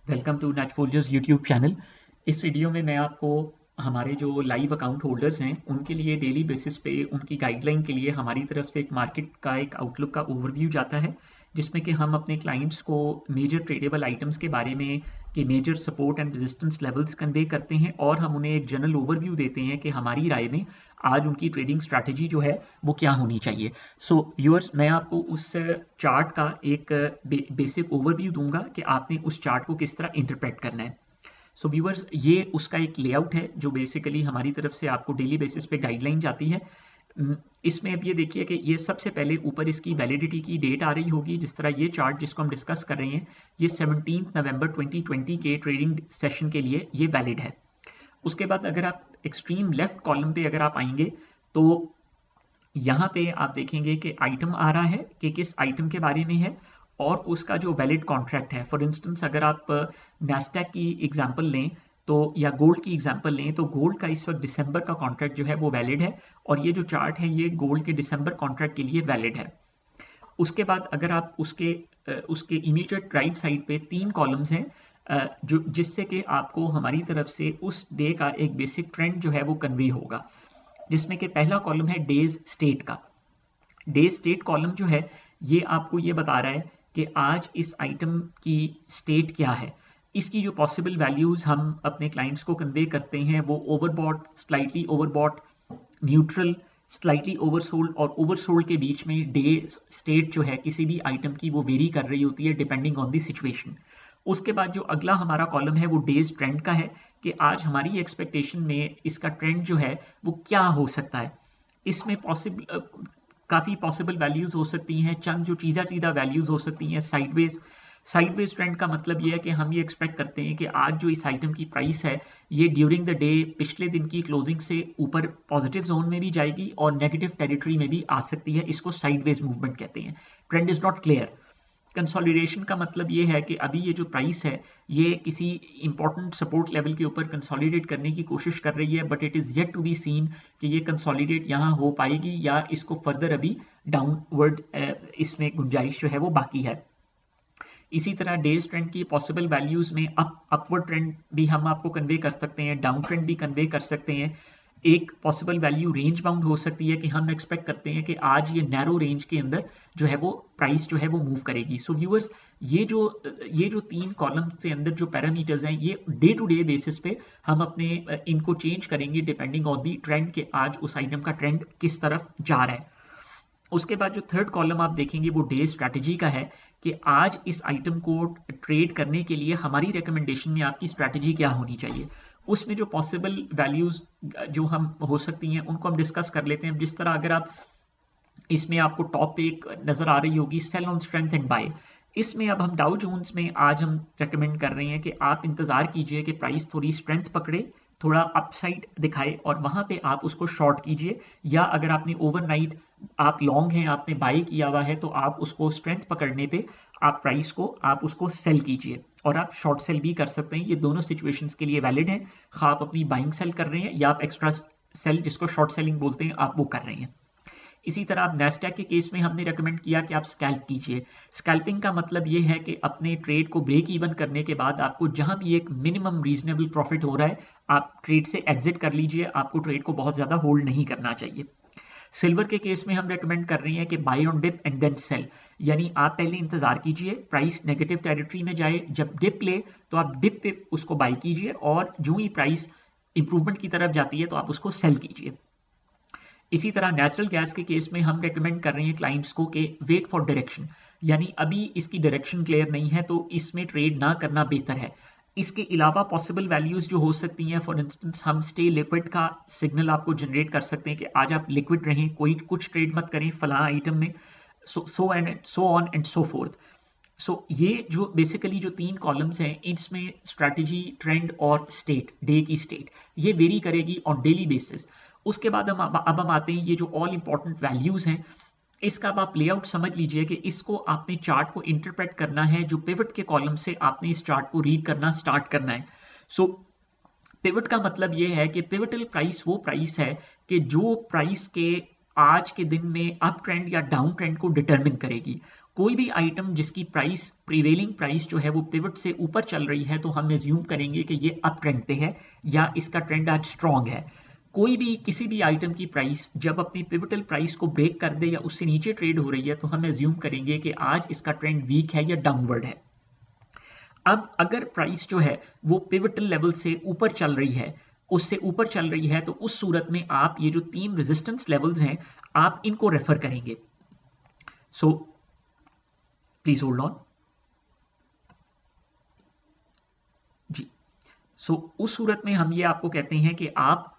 Welcome to Netfolios YouTube channel. इस video में मैं आपको हमारे जो लाइव अकाउंट होल्डर्स हैं उनके लिए डेली बेसिस पे उनकी गाइडलाइन के लिए हमारी तरफ से एक मार्केट का एक आउटलुक का ओवरव्यू जाता है, जिसमें कि हम अपने क्लाइंट्स को मेजर ट्रेडेबल आइटम्स के बारे में कि major support and resistance levels convey करते हैं और हम उन्हें एक जनरल ओवरव्यू देते हैं कि हमारी राय में आज उनकी ट्रेडिंग स्ट्रैटेजी जो है वो क्या होनी चाहिए। सो व्यूअर्स, मैं आपको उस चार्ट का एक बेसिक ओवरव्यू दूंगा कि आपने उस चार्ट को किस तरह इंटरप्रेट करना है। सो व्यूअर्स, ये उसका एक लेआउट है जो बेसिकली हमारी तरफ से आपको डेली बेसिस पे गाइडलाइन जाती है। इसमें अब ये देखिए कि ये सबसे पहले ऊपर इसकी वैलिडिटी की डेट आ रही होगी। जिस तरह ये चार्ट जिसको हम डिस्कस कर रहे हैं, ये 17 नवंबर 2020 के ट्रेडिंग सेशन के लिए ये वैलिड है। उसके बाद अगर आप एक्सट्रीम लेफ्ट कॉलम पे अगर आप आएंगे तो यहाँ पे आप देखेंगे कि आइटम आ रहा है कि किस आइटम के बारे में है और उसका जो वैलिड कॉन्ट्रैक्ट है। फॉर इंस्टेंस अगर आप नैस्डैक की एग्जांपल लें तो या गोल्ड की एग्जांपल लें तो गोल्ड का इस वक्त दिसंबर का कॉन्ट्रैक्ट जो है वो वैलिड है और ये जो चार्ट है ये गोल्ड के दिसंबर कॉन्ट्रैक्ट के लिए वैलिड है। उसके बाद अगर आप उसके इमीडिएट राइट साइड पे 3 कॉलम्स हैं जो जिससे कि आपको हमारी तरफ से उस डे का एक बेसिक ट्रेंड जो है वो कन्वे होगा, जिसमें कि पहला कॉलम है डेज स्टेट का। डे स्टेट कॉलम जो है ये आपको ये बता रहा है कि आज इस आइटम की स्टेट क्या है। इसकी जो पॉसिबल वैल्यूज हम अपने क्लाइंट्स को कन्वे करते हैं वो overbought, slightly overbought, neutral, slightly oversold और ओवरसोल्ड के बीच में डे स्टेट जो है किसी भी आइटम की वो वेरी कर रही होती है डिपेंडिंग ऑन द सिचुएशन। उसके बाद जो अगला हमारा कॉलम है वो डेज ट्रेंड का है कि आज हमारी एक्सपेक्टेशन में इसका ट्रेंड जो है वो क्या हो सकता है। इसमें पॉसिबल काफ़ी पॉसिबल वैल्यूज हो सकती हैं, चंद जो चीज़ा वैल्यूज हो सकती हैं। साइडवेज ट्रेंड का मतलब ये है कि हम ये एक्सपेक्ट करते हैं कि आज जो इस आइटम की प्राइस है ये ड्यूरिंग द डे पिछले दिन की क्लोजिंग से ऊपर पॉजिटिव जोन में भी जाएगी और नेगेटिव टेरिटरी में भी आ सकती है। इसको साइडवेज मूवमेंट कहते हैं। Trend is not clear. Consolidation का मतलब ये है कि अभी ये जो प्राइस है ये किसी इंपॉर्टेंट सपोर्ट लेवल के ऊपर कंसोलिडेट करने की कोशिश कर रही है, but it is yet to be seen कि ये कंसोलिडेट यहाँ हो पाएगी या इसको फर्दर अभी डाउनवर्ड इसमें गुंजाइश जो है वो बाकी है। इसी तरह डेज ट्रेंड की पॉसिबल वैल्यूज में अपवर्ड ट्रेंड भी हम आपको कन्वे कर सकते हैं, डाउन ट्रेंड भी कन्वे कर सकते हैं। एक पॉसिबल वैल्यू रेंज बाउंड हो सकती है कि हम एक्सपेक्ट करते हैं कि आज ये नैरो रेंज के अंदर जो है वो प्राइस जो है वो मूव करेगी। सो व्यूअर्स, ये जो 3 कॉलम्स के अंदर जो पैरामीटर्स हैं ये डे टू डे बेसिस पे हम अपने इनको चेंज करेंगे डिपेंडिंग ऑन दी ट्रेंड के आज उस आइटम का ट्रेंड किस तरफ जा रहा है। उसके बाद जो थर्ड कॉलम आप देखेंगे वो डे स्ट्रैटेजी का है कि आज इस आइटम को ट्रेड करने के लिए हमारी रिकमेंडेशन में आपकी स्ट्रैटेजी क्या होनी चाहिए। उसमें जो पॉसिबल वैल्यूज जो हम हो सकती हैं उनको हम डिस्कस कर लेते हैं। जिस तरह अगर आप इसमें आपको टॉप पे एक नज़र आ रही होगी sell on strength and buy. इसमें अब हम डाउ जोन्स में आज हम रेकमेंड कर रहे हैं कि आप इंतज़ार कीजिए कि प्राइस थोड़ी स्ट्रेंथ पकड़े, थोड़ा अपसाइड दिखाए और वहाँ पे आप उसको शॉर्ट कीजिए, या अगर आपने ओवरनाइट आप लॉन्ग हैं आपने बाई किया हुआ है तो आप उसको स्ट्रेंथ पकड़ने पे आप प्राइस को आप उसको सेल कीजिए और आप शॉर्ट सेल भी कर सकते हैं। ये दोनों सिचुएशंस के लिए वैलिड हैं, खा आप अपनी बाइंग सेल कर रहे हैं या आप एक्स्ट्रा सेल जिसको शॉर्ट सेलिंग बोलते हैं आप वो कर रहे हैं। इसी तरह आप नैस्डैक के केस में हमने रेकमेंड किया कि आप स्कैल्प कीजिए। स्कैल्पिंग का मतलब ये है कि अपने ट्रेड को ब्रेक इवन करने के बाद आपको जहां भी एक मिनिमम रीजनेबल प्रॉफिट हो रहा है आप ट्रेड से एग्जिट कर लीजिए। आपको ट्रेड को बहुत ज़्यादा होल्ड नहीं करना चाहिए। सिल्वर के केस में हम रेकमेंड कर रहे हैं कि buy on dip and then sell, यानी आप पहले इंतजार कीजिए प्राइस नेगेटिव टेरिटरी में जाए, जब डिप ले तो आप डिप पे उसको बाय कीजिए और जो ही प्राइस इंप्रूवमेंट की तरफ जाती है तो आप उसको सेल कीजिए। इसी तरह नेचुरल गैस के केस में हम रेकमेंड कर रहे हैं क्लाइंट्स को कि वेट फॉर डायरेक्शन, यानी अभी इसकी डायरेक्शन क्लियर नहीं है तो इसमें ट्रेड ना करना बेहतर है। इसके अलावा पॉसिबल वैल्यूज जो हो सकती हैं, फॉर इंस्टेंस हम स्टे लिक्विड का सिग्नल आपको जनरेट कर सकते हैं कि आज आप लिक्विड रहें, कोई कुछ ट्रेड मत करें फला आइटम में, so on and so forth. So ये जो बेसिकली जो 3 कॉलम्स हैं इसमें स्ट्रैटेजी, ट्रेंड और स्टेट, डे की स्टेट ये वेरी करेगी ऑन डेली बेसिस। उसके बाद अब हम आते हैं ये जो ऑल इंपॉर्टेंट वैल्यूज हैं इसका अब आप लेआउट समझ लीजिए कि इसको आपने चार्ट को इंटरप्रेट करना है। जो पिवट के कॉलम से आपने इस चार्ट को रीड करना स्टार्ट करना है। सो पिवट का मतलब ये है कि पिवटल प्राइस वो प्राइस है कि जो प्राइस के आज के दिन में अप ट्रेंड या डाउन ट्रेंड को डिटरमिन करेगी। कोई भी आइटम जिसकी प्राइस प्रिवेलिंग प्राइस जो है वो पिवट से ऊपर चल रही है तो हम एज्यूम करेंगे कि ये अप ट्रेंड पे है या इसका ट्रेंड आज स्ट्रॉन्ग है। कोई भी किसी भी आइटम की प्राइस जब अपनी पिवटल प्राइस को ब्रेक कर दे या उससे नीचे ट्रेड हो रही है तो हम एज्यूम करेंगे कि आज इसका ट्रेंड वीक है या डाउनवर्ड है। अब अगर प्राइस जो है वो पिवटल लेवल से ऊपर चल रही है, उससे ऊपर चल रही है, तो उस सूरत में आप ये जो 3 रेजिस्टेंस लेवल्स हैं आप इनको रेफर करेंगे। सो प्लीज होल्ड ऑन जी। सो उस सूरत में हम ये आपको कहते हैं कि आप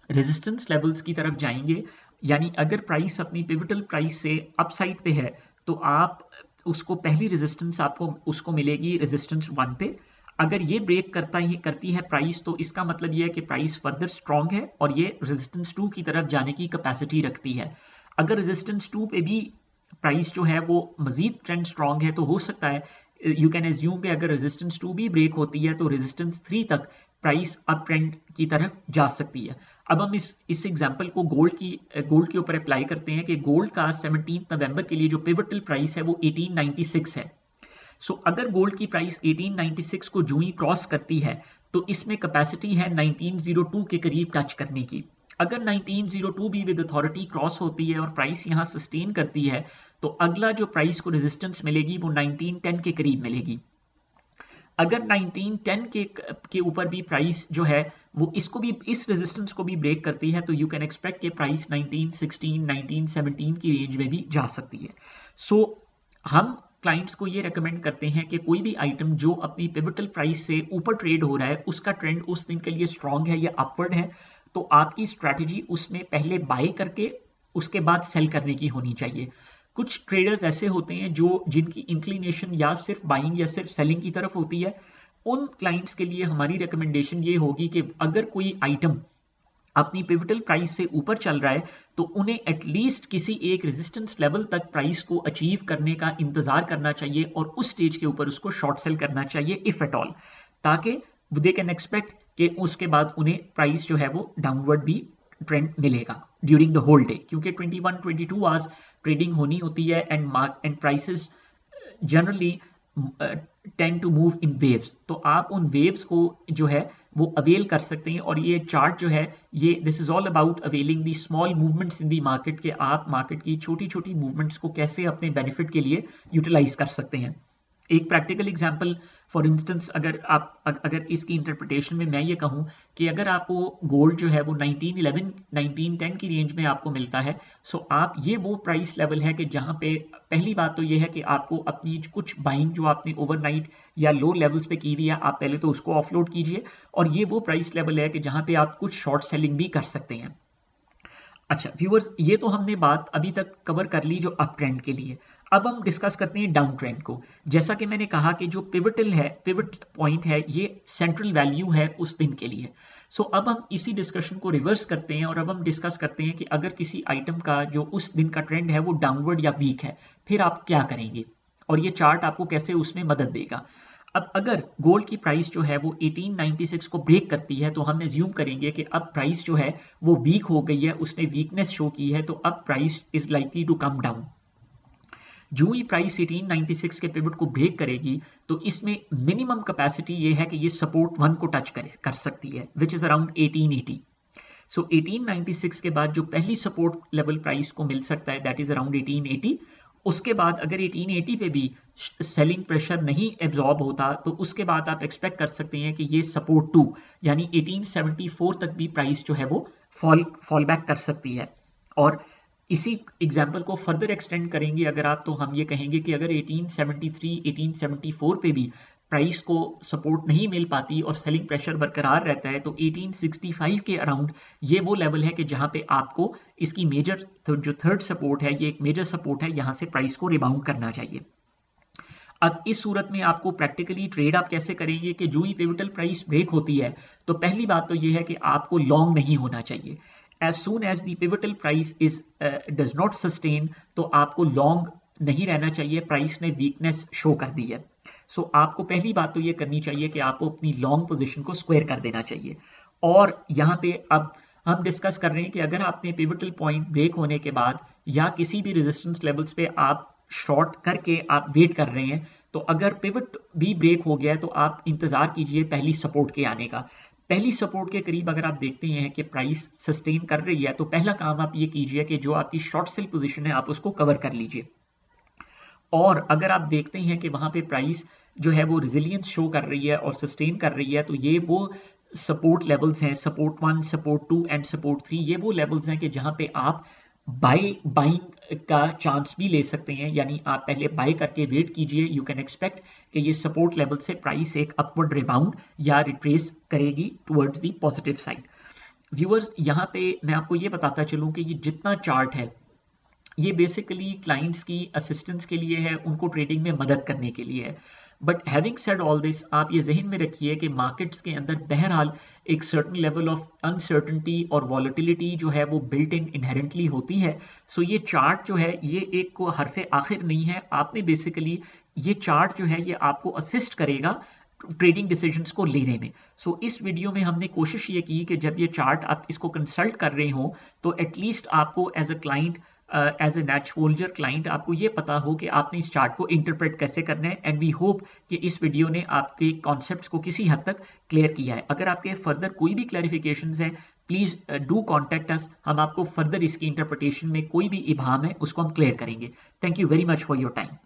रेजिस्टेंस लेवल्स की तरफ जाएंगे, यानी अगर प्राइस अपनी पिवटल प्राइस से अपसाइड पे है तो आप उसको पहली रेजिस्टेंस आपको उसको मिलेगी रेजिस्टेंस 1 पे। अगर ये ब्रेक करती है प्राइस तो इसका मतलब ये है कि प्राइस फर्दर स्ट्रॉन्ग है और ये रेजिस्टेंस 2 की तरफ जाने की कैपेसिटी रखती है। अगर रेजिस्टेंस 2 पे भी प्राइस जो है वो मजीद ट्रेंड स्ट्रॉन्ग है तो हो सकता है यू कैन एज्यूम कि अगर रेजिस्टेंस 2 भी ब्रेक होती है तो रेजिस्टेंस 3 तक प्राइस अप ट्रेंड की तरफ जा सकती है। अब हम इस एग्जांपल को गोल्ड के ऊपर अप्लाई करते हैं कि गोल्ड का 17 नवंबर के लिए जो पिवटल प्राइस है वो 1896 है। सो अगर गोल्ड की प्राइस 1896 को जो ही क्रॉस करती है तो इसमें कैपेसिटी है 1902 के करीब टच करने की। अगर 1902 भी विद अथॉरिटी क्रॉस होती है और प्राइस यहाँ सस्टेन करती है तो अगला जो प्राइस को रेजिस्टेंस मिलेगी वो 1910 के करीब मिलेगी। अगर 1910 के ऊपर भी प्राइस जो है वो इसको भी इस रेजिस्टेंस को भी ब्रेक करती है तो यू कैन एक्सपेक्ट कि प्राइस 1916 1917 की रेंज में भी जा सकती है। सो हम क्लाइंट्स को ये रेकमेंड करते हैं कि कोई भी आइटम जो अपनी पिवटल प्राइस से ऊपर ट्रेड हो रहा है उसका ट्रेंड उस दिन के लिए स्ट्रॉन्ग है या अपवर्ड है तो आपकी स्ट्रैटेजी उसमें पहले बाय करके उसके बाद सेल करने की होनी चाहिए। कुछ ट्रेडर्स ऐसे होते हैं जिनकी इंक्लिनेशन या सिर्फ बाइंग या सिर्फ सेलिंग की तरफ होती है। उन क्लाइंट्स के लिए हमारी रिकमेंडेशन ये होगी कि अगर कोई आइटम अपनी पिवटल प्राइस से ऊपर चल रहा है तो उन्हें एटलीस्ट किसी एक रेजिस्टेंस लेवल तक प्राइस को अचीव करने का इंतजार करना चाहिए और उस स्टेज के ऊपर उसको शॉर्ट सेल करना चाहिए इफ एट ऑल, ताकि दे कैन एक्सपेक्ट कि उसके बाद उन्हें प्राइस जो है वो डाउनवर्ड भी ट्रेंड मिलेगा ड्यूरिंग द होल डे, क्योंकि 21-22 आवर्स ट्रेडिंग होनी होती है and prices generally tend to move in waves. तो आप उन वेव्स को जो है वो अवेल कर सकते हैं और ये चार्ट जो है ये this is all about availing the small movements in the market के आप मार्केट की छोटी छोटी मूवमेंट्स को कैसे अपने बेनिफिट के लिए यूटिलाइज कर सकते हैं। एक प्रैक्टिकल एग्जांपल फॉर इंस्टेंस अगर इसकी इंटरप्रिटेशन में मैं ये कहूँ कि अगर आपको गोल्ड जो है वो 1911 1910 की रेंज में आपको मिलता है, सो आप ये वो प्राइस लेवल है कि जहाँ पे पहली बात तो ये है कि आपको अपनी कुछ बाइंग जो आपने ओवरनाइट या लो लेवल्स पे की हुई है आप पहले तो उसको ऑफलोड कीजिए और ये वो प्राइस लेवल है कि जहाँ पे आप कुछ शॉर्ट सेलिंग भी कर सकते हैं। अच्छा व्यूअर्स, ये तो हमने बात अभी तक कवर कर ली जो अप ट्रेंड के लिए। अब हम डिस्कस करते हैं डाउन ट्रेंड को। जैसा कि मैंने कहा कि जो पिवट पॉइंट है ये सेंट्रल वैल्यू है उस दिन के लिए। सो अब हम इसी डिस्कशन को रिवर्स करते हैं और अब हम डिस्कस करते हैं कि अगर किसी आइटम का जो उस दिन का ट्रेंड है वो डाउनवर्ड या वीक है फिर आप क्या करेंगे और ये चार्ट आपको कैसे उसमें मदद देगा। अब अगर गोल्ड की प्राइस जो है वो 1896 को ब्रेक करती है तो हम एज्यूम करेंगे कि अब प्राइस जो है वो वीक हो गई है, उसने वीकनेस शो की है, तो अब price is likely to come down. जो ही प्राइस 1896 के पिवट को ब्रेक करेगी तो इसमें मिनिमम कैपेसिटी ये है कि ये सपोर्ट 1 को टच कर सकती है विच इज अराउंड 1880। सो 1896 के बाद जो पहली सपोर्ट लेवल प्राइस को मिल सकता है दैट इज अराउंड 1880। उसके बाद अगर 1880 पे भी सेलिंग प्रेशर नहीं एब्जॉर्ब होता तो उसके बाद आप एक्सपेक्ट कर सकते हैं कि ये सपोर्ट 2 यानी 1874 तक भी प्राइस जो है वो फॉल बैक कर सकती है। और इसी एग्जाम्पल को फर्दर एक्सटेंड करेंगे अगर आप, तो हम ये कहेंगे कि अगर 1873 1874 पे भी प्राइस को सपोर्ट नहीं मिल पाती और सेलिंग प्रेशर बरकरार रहता है तो 1865 के अराउंड ये वो लेवल है कि जहां पे आपको इसकी मेजर जो थर्ड सपोर्ट है ये एक मेजर सपोर्ट है, यहां से प्राइस को रिबाउंड करना चाहिए। अब इस सूरत में आपको प्रैक्टिकली ट्रेड आप कैसे करेंगे कि जो ही पिवटल प्राइस ब्रेक होती है तो पहली बात तो ये है कि आपको लॉन्ग नहीं होना चाहिए। as soon as the pivotal price is does not sustain तो आपको लॉन्ग नहीं रहना चाहिए, प्राइस ने वीकनेस शो कर दी है। सो आपको पहली बात तो ये करनी चाहिए कि आपको अपनी लॉन्ग पोजीशन को स्क्वायर कर देना चाहिए। और यहाँ पे अब हम डिस्कस कर रहे हैं कि अगर आपने पिवटल पॉइंट ब्रेक होने के बाद या किसी भी रेजिस्टेंस लेवल्स पे आप शॉर्ट करके आप वेट कर रहे हैं, तो अगर पिवट भी ब्रेक हो गया है तो आप इंतज़ार कीजिए पहली सपोर्ट के आने का। पहली सपोर्ट के करीब अगर आप देखते हैं कि प्राइस सस्टेन कर रही है, तो पहला काम आप ये कीजिए कि जो आपकी शॉर्ट सेल पोजीशन है आप उसको कवर कर लीजिए। और अगर आप देखते हैं कि वहाँ पे प्राइस जो है वो रेजिलियंस शो कर रही है और सस्टेन कर रही है, तो ये वो सपोर्ट लेवल्स हैं, सपोर्ट 1, सपोर्ट 2 एंड सपोर्ट 3, ये वो लेवल्स हैं कि जहाँ पे आप बाइंग का चांस भी ले सकते हैं, यानी आप पहले बाय करके वेट कीजिए। यू कैन एक्सपेक्ट कि ये सपोर्ट लेवल से प्राइस एक अपवर्ड रिबाउंड या रिट्रेस करेगी towards the positive side. Viewers, यहाँ पे मैं आपको ये बताता चलूँ कि ये जितना चार्ट है ये बेसिकली क्लाइंट्स की असिस्टेंस के लिए है, उनको ट्रेडिंग में मदद करने के लिए है। But having said all this, आप ये जहन में रखिए कि मार्केट्स के अंदर बहरहाल एक सर्टन लेवल ऑफ अनसर्टनिटी और वॉलेटिलिटी जो है वो बिल्ट इन इनहेरेंटली होती है। सो ये चार्ट जो है ये एक को हरफ आखिर नहीं है, आपने बेसिकली ये चार्ट जो है ये आपको असिस्ट करेगा ट्रेडिंग डिसीजंस को लेने में। सो इस वीडियो में हमने कोशिश ये की कि जब ये चार्ट आप इसको कंसल्ट कर रहे हो तो एटलीस्ट आपको as a client, as a net holder client, आपको ये पता हो कि आपने इस चार्ट को इंटरप्रेट कैसे करना है। एंड वी होप कि इस वीडियो ने आपके कॉन्सेप्ट्स को किसी हद तक क्लियर किया है। अगर आपके फर्दर कोई भी क्लैरिफिकेशंस हैं, प्लीज़ डू कॉन्टैक्ट अस, हम आपको फर्दर इसकी इंटरप्रिटेशन में कोई भी इबाहम है उसको हम क्लियर करेंगे। Thank you very much for your time.